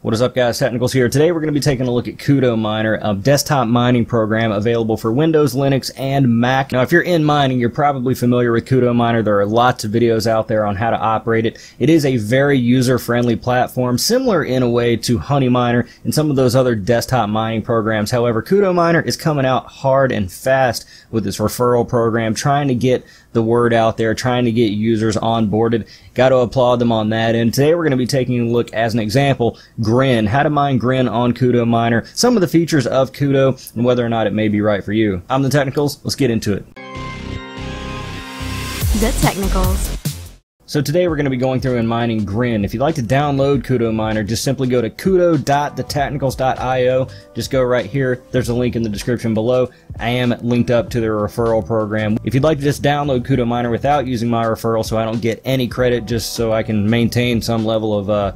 What is up, guys? Technicals here. Today we're going to be taking a look at CudoMiner, a desktop mining program available for Windows, Linux, and Mac. Now, if you're in mining, you're probably familiar with CudoMiner. There are lots of videos out there on how to operate it. It is a very user-friendly platform, similar in a way to HoneyMiner and some of those other desktop mining programs. However, CudoMiner is coming out hard and fast with this referral program, trying to get the word out there, trying to get users onboarded. Got to applaud them on that. And today we're going to be taking a look, as an example, Grin, how to mine Grin on CudoMiner, some of the features of Cudo, and whether or not it may be right for you. I'm the Technicals. Let's get into it. The Technicals. So today we're going to be going through and mining Grin. If you'd like to download CudoMiner, just simply go to cudo.thetechnicals.io. Just go right here. There's a link in the description below. I am linked up to their referral program. If you'd like to just download CudoMiner without using my referral so I don't get any credit, just so I can maintain some level of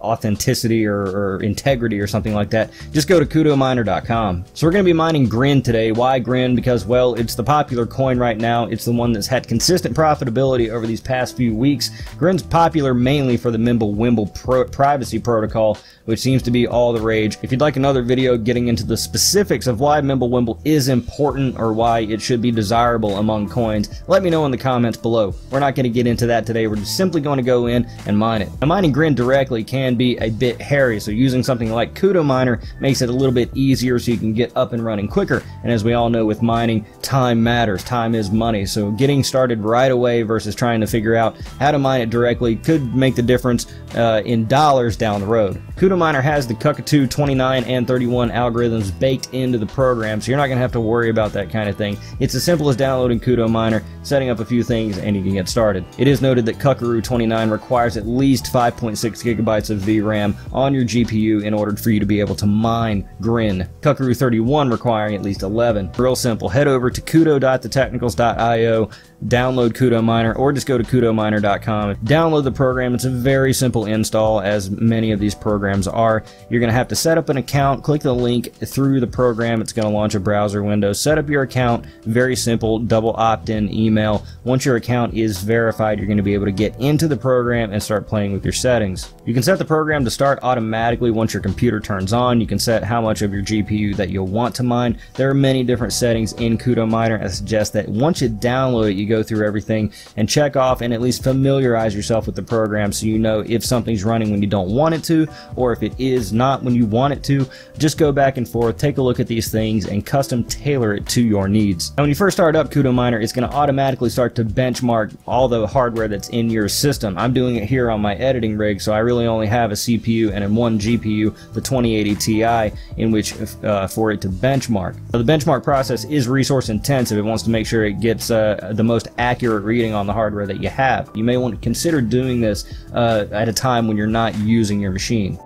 authenticity or integrity or something like that, just go to CudoMiner.com. So we're going to be mining Grin today. Why Grin? Because, well, it's the popular coin right now. It's the one that's had consistent profitability over these past few weeks. Grin's popular mainly for the Mimblewimble privacy protocol, which seems to be all the rage. If you'd like another video getting into the specifics of why Mimblewimble is important or why it should be desirable among coins, let me know in the comments below. We're not going to get into that today. We're just simply going to go in and mine it. Now, mining Grin directly can be a bit hairy, so using something like CudoMiner makes it a little bit easier so you can get up and running quicker. And as we all know with mining, time matters. Time is money. So getting started right away versus trying to figure out how to mine it directly could make the difference in dollars down the road. CudoMiner has the Cudo-10k 29 and 31 algorithms baked into the program, so you're not going to have to worry about that kind of thing. It's as simple as downloading CudoMiner, setting up a few things, and you can get started. It is noted that Cudo-10k 29 requires at least 5.6 gigabytes of VRAM on your GPU in order for you to be able to mine Grin. Cudo-10k 31 requiring at least 11. Real simple. Head over to cudo.thetechnicals.io, download CudoMiner, or just go to CudoMiner.com. Download the program. It's a very simple install, as many of these programs are. You're going to have to set up an account, click the link through the program. It's going to launch a browser window. Set up your account. Very simple, double opt-in email. Once your account is verified, you're going to be able to get into the program and start playing with your settings. You can set the program to start automatically once your computer turns on. You can set how much of your GPU that you'll want to mine. There are many different settings in CudoMiner. I suggest that once you download it, you go through everything and check off and at least familiarize yourself with the program so you know if something's running when you don't want it to, or if it is not when you want it to. Just go back and forth, take a look at these things, and custom tailor it to your needs. Now, when you first start up CudoMiner, it's going to automatically start to benchmark all the hardware that's in your system. I'm doing it here on my editing rig, so I really only have a CPU and one GPU, the 2080 Ti, in which for it to benchmark. Now, the benchmark process is resource intensive. It wants to make sure it gets the most accurate reading on the hardware that you have. You may want to consider doing this at a time when you're not using your machine.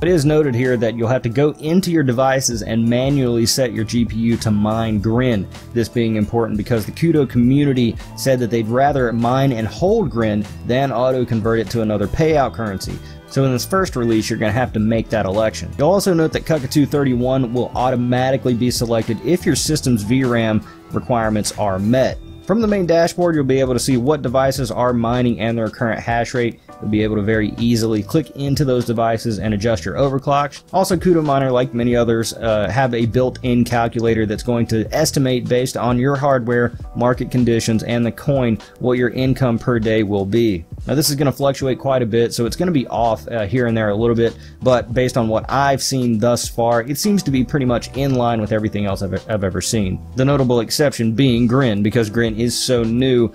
It is noted here that you'll have to go into your devices and manually set your GPU to mine Grin. This being important because the Cudo community said that they'd rather mine and hold Grin than auto-convert it to another payout currency. So in this first release, you're going to have to make that election. You'll also note that Cudo-10k 31 will automatically be selected if your system's VRAM requirements are met. From the main dashboard, you'll be able to see what devices are mining and their current hash rate. You'll be able to very easily click into those devices and adjust your overclocks. Also, CudoMiner, like many others, have a built-in calculator that's going to estimate based on your hardware, market conditions, and the coin what your income per day will be. Now, this is going to fluctuate quite a bit, so it's going to be off here and there a little bit, but based on what I've seen thus far, it seems to be pretty much in line with everything else I've ever seen. The notable exception being Grin, because Grin is so new,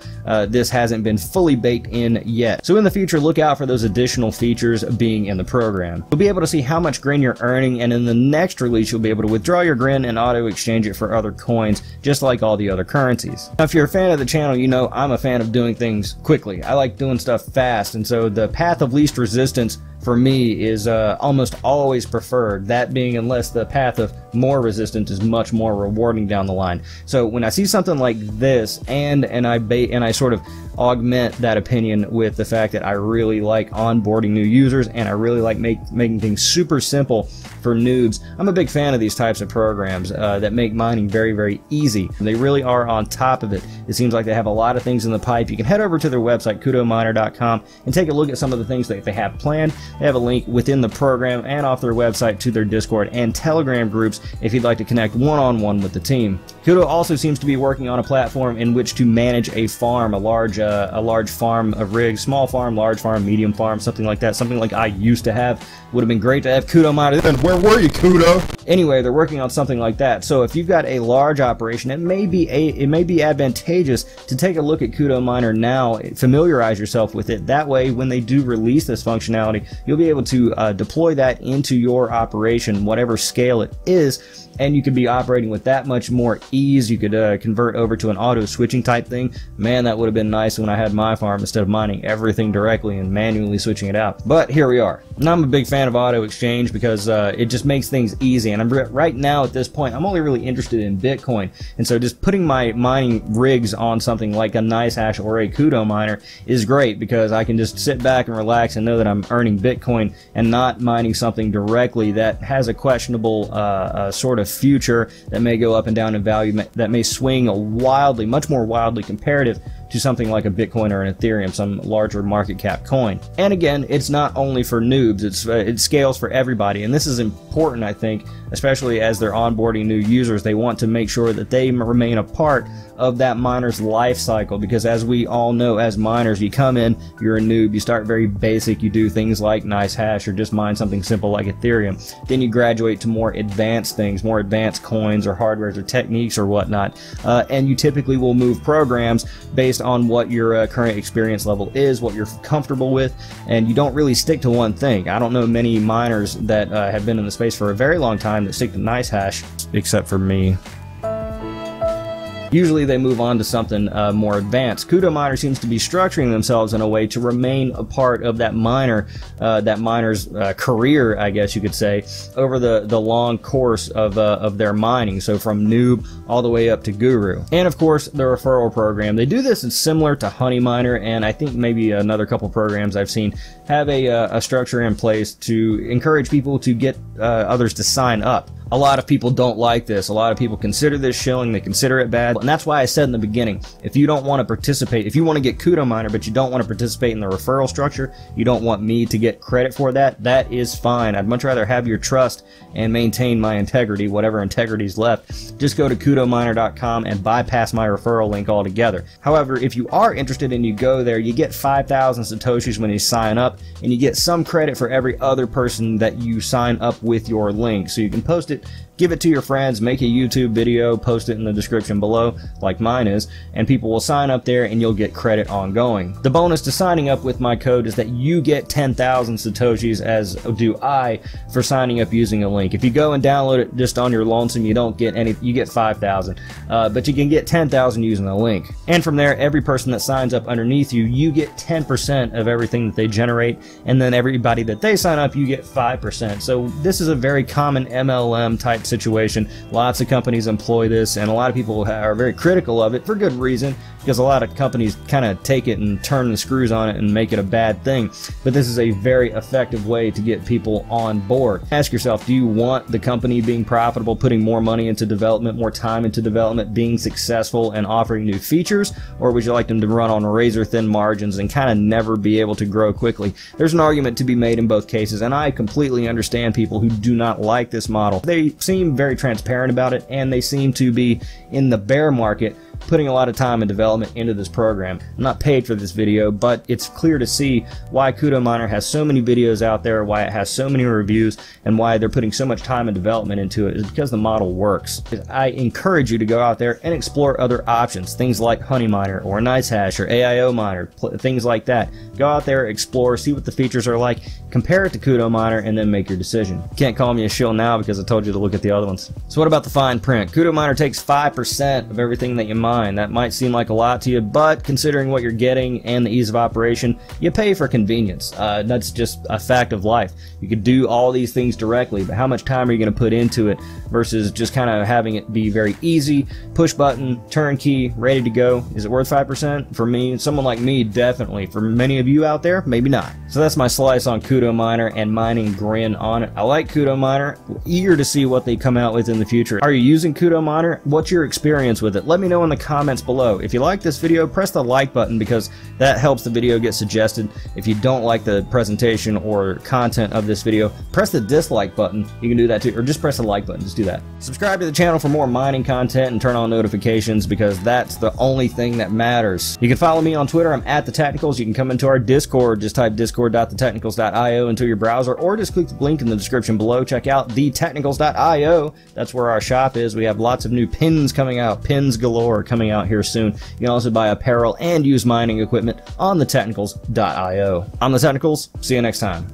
this hasn't been fully baked in yet. So in the future, look out for those additional features being in the program. You'll be able to see how much Grin you're earning, and in the next release, you'll be able to withdraw your Grin and auto-exchange it for other coins, just like all the other currencies. Now, if you're a fan of the channel, you know I'm a fan of doing things quickly. I like doing stuff fast, and so the path of least resistance for me is almost always preferred, that being unless the path of more resistance is much more rewarding down the line. So when I see something like this and I sort of augment that opinion with the fact that I really like onboarding new users and I really like making things super simple for noobs, I'm a big fan of these types of programs that make mining very, very easy. They really are on top of it. It seems like they have a lot of things in the pipe. You can head over to their website, CudoMiner.com, and take a look at some of the things that they have planned. They have a link within the program and off their website to their Discord and Telegram groups if you'd like to connect one-on-one with the team. Cudo also seems to be working on a platform in which to manage a farm, a large farm of rigs, small farm, large farm, medium farm, something like that, something like I used to have. Would have been great to have CudoMiner. Then where were you, Cudo? Anyway, they're working on something like that. So if you've got a large operation, it may be advantageous to take a look at CudoMiner now, familiarize yourself with it. That way, when they do release this functionality, you'll be able to deploy that into your operation, whatever scale it is, and you could be operating with that much more ease. You could convert over to an auto switching type thing. Man, that would have been nice when I had my farm instead of mining everything directly and manually switching it out. But here we are. Now I'm a big fan of auto exchange because it just makes things easy, and right now at this point I'm only really interested in Bitcoin, and so just putting my mining rigs on something like a NiceHash or a CudoMiner is great because I can just sit back and relax and know that I'm earning Bitcoin and not mining something directly that has a questionable sort of future that may go up and down in value, that may swing wildly, much more wildly comparative to something like a Bitcoin or an Ethereum, some larger market cap coin. And again, it's not only for noobs, it scales for everybody, and this is important, I think, especially as they're onboarding new users. They want to make sure that they remain a part of that miner's life cycle, because as we all know, as miners, you come in, you're a noob, you start very basic, you do things like NiceHash or just mine something simple like Ethereum. Then you graduate to more advanced things, more advanced coins or hardwares or techniques or whatnot, and you typically will move programs based on what your current experience level is, what you're comfortable with, and you don't really stick to one thing. I don't know many miners that have been in the space for a very long time that stick to NiceHash, except for me. Usually they move on to something more advanced. CudoMiner seems to be structuring themselves in a way to remain a part of that miner's career, I guess you could say, over the long course of their mining. So from noob all the way up to guru. And of course, the referral program. They do this, it's similar to CudoMiner, and I think maybe another couple programs I've seen have a structure in place to encourage people to get others to sign up. A lot of people don't like this. A lot of people consider this shilling, they consider it bad, and that's why I said in the beginning, if you don't want to participate, if you want to get CudoMiner but you don't want to participate in the referral structure, you don't want me to get credit for that, that is fine. I'd much rather have your trust and maintain my integrity, whatever integrity's left. Just go to CudoMiner.com and bypass my referral link altogether. However, if you are interested and you go there, you get 5,000 Satoshis when you sign up, and you get some credit for every other person that you sign up with your link. So you can post it, give it to your friends, make a YouTube video, post it in the description below, like mine is, and people will sign up there and you'll get credit ongoing. The bonus to signing up with my code is that you get 10,000 Satoshis, as do I, for signing up using a link. If you go and download it just on your lonesome, you don't get any, you get 5,000, but you can get 10,000 using a link. And from there, every person that signs up underneath you, you get 10% of everything that they generate, and then everybody that they sign up, you get 5%. So this is a very common MLM type situation. Lots of companies employ this, and a lot of people are very critical of it for good reason, because a lot of companies kind of take it and turn the screws on it and make it a bad thing. But this is a very effective way to get people on board. Ask yourself, do you want the company being profitable, putting more money into development, more time into development, being successful and offering new features, or would you like them to run on razor thin margins and kind of never be able to grow quickly? There's an argument to be made in both cases, and I completely understand people who do not like this model. They seem very transparent about it, and they seem to be in the bear market, putting a lot of time and development into this program. I'm not paid for this video, but it's clear to see why CudoMiner has so many videos out there, why it has so many reviews, and why they're putting so much time and development into it, is because the model works. I encourage you to go out there and explore other options, things like CudoMiner or NiceHash or AIO Miner, things like that. Go out there, explore, see what the features are like, compare it to CudoMiner, and then make your decision. You can't call me a shill now because I told you to look at the other ones. So what about the fine print? CudoMiner takes 5% of everything that you mine. That might seem like a lot to you, but considering what you're getting and the ease of operation, you pay for convenience. That's just a fact of life. You could do all these things directly, but how much time are you going to put into it versus just kind of having it be very easy, push button, turnkey, ready to go? Is it worth 5%? For me, someone like me, definitely. For many of you out there, maybe not. So that's my slice on CudoMiner and mining Grin on it. I like CudoMiner. Eager to see what they come out with in the future. Are you using CudoMiner? What's your experience with it? Let me know in the the comments below. If you like this video, press the like button because that helps the video get suggested. If you don't like the presentation or content of this video, press the dislike button. You can do that too, or just press the like button. Just do that. Subscribe to the channel for more mining content and turn on notifications because that's the only thing that matters. You can follow me on Twitter. I'm at The Technicals. You can come into our Discord. Just type discord.thetechnicals.io into your browser, or just click the link in the description below. Check out thetechnicals.io. That's where our shop is. We have lots of new pins coming out. Pins galore coming out here soon. You can also buy apparel and use mining equipment on thetechnicals.io. I'm The Technicals. See you next time.